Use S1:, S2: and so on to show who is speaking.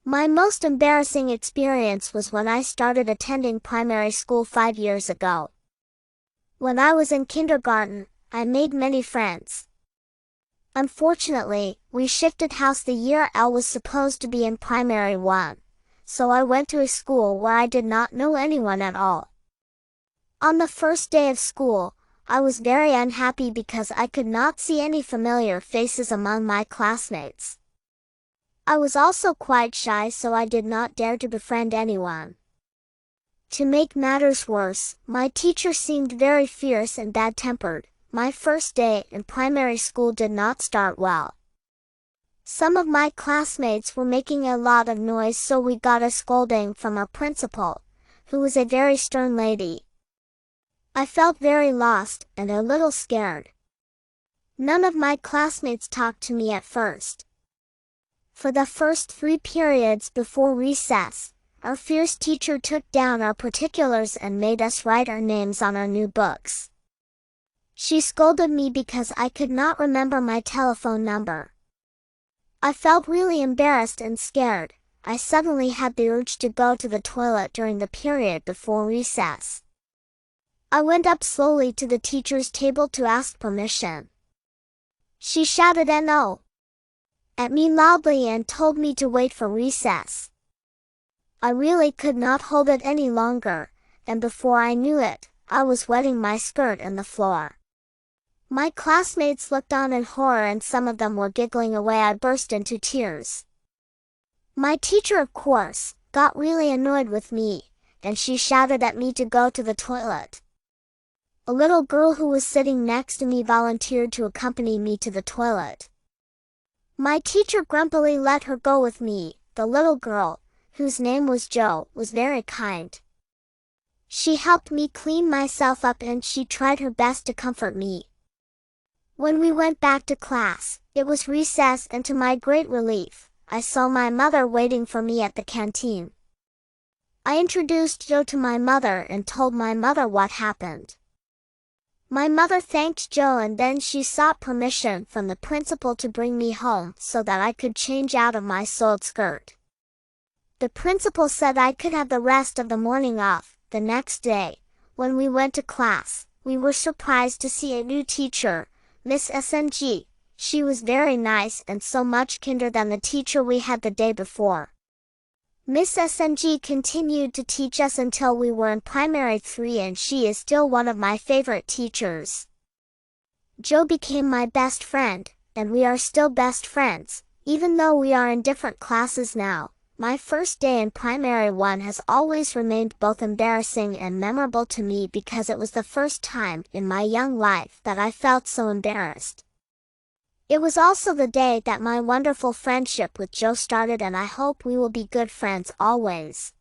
S1: My most embarrassing experience was when I started attending primary school 5 years ago. When I was in kindergarten, I made many friends. Unfortunately, we shifted house the year Elle was supposed to be in primary 1, so I went to a school where I did not know anyone at all. On the first day of school, I was very unhappy because I could not see any familiar faces among my classmates. I was also quite shy, so I did not dare to befriend anyone. To make matters worse, my teacher seemed very fierce and bad-tempered. My first day in primary school did not start well. Some of my classmates were making a lot of noise, so we got a scolding from our principal, who was a very stern lady. I felt very lost and a little scared. None of my classmates talked to me at first. For the first 3 periods before recess, our fierce teacher took down our particulars and made us write our names on our new books. She scolded me because I could not remember my telephone number. I felt really embarrassed and scared. I suddenly had the urge to go to the toilet during the period before recess. I went up slowly to the teacher's table to ask permission. She shouted "No" at me loudly and told me to wait for recess. I really could not hold it any longer, and before I knew it, I was wetting my skirt in the floor. My classmates looked on in horror and some of them were giggling away. I burst into tears. My teacher, of course, got really annoyed with me, and she shouted at me to go to the toilet. A little girl who was sitting next to me volunteered to accompany me to the toilet. My teacher grumpily let her go with me. The little girl, whose name was Jo, was very kind. She helped me clean myself up and she tried her best to comfort me. When we went back to class, it was recess, and to my great relief, I saw my mother waiting for me at the canteen. I introduced Jo to my mother and told my mother what happened. My mother thanked Jo and then she sought permission from the principal to bring me home so that I could change out of my soiled skirt. The principal said I could have the rest of the morning off. The next day, when we went to class, we were surprised to see a new teacher, Miss SNG. She was very nice and so much kinder than the teacher we had the day before. Miss SNG continued to teach us until we were in primary 3 and she is still one of my favorite teachers. Jo became my best friend, and we are still best friends, even though we are in different classes now. My first day in primary 1 has always remained both embarrassing and memorable to me because it was the first time in my young life that I felt so embarrassed. It was also the day that my wonderful friendship with Jo started, and I hope we will be good friends always.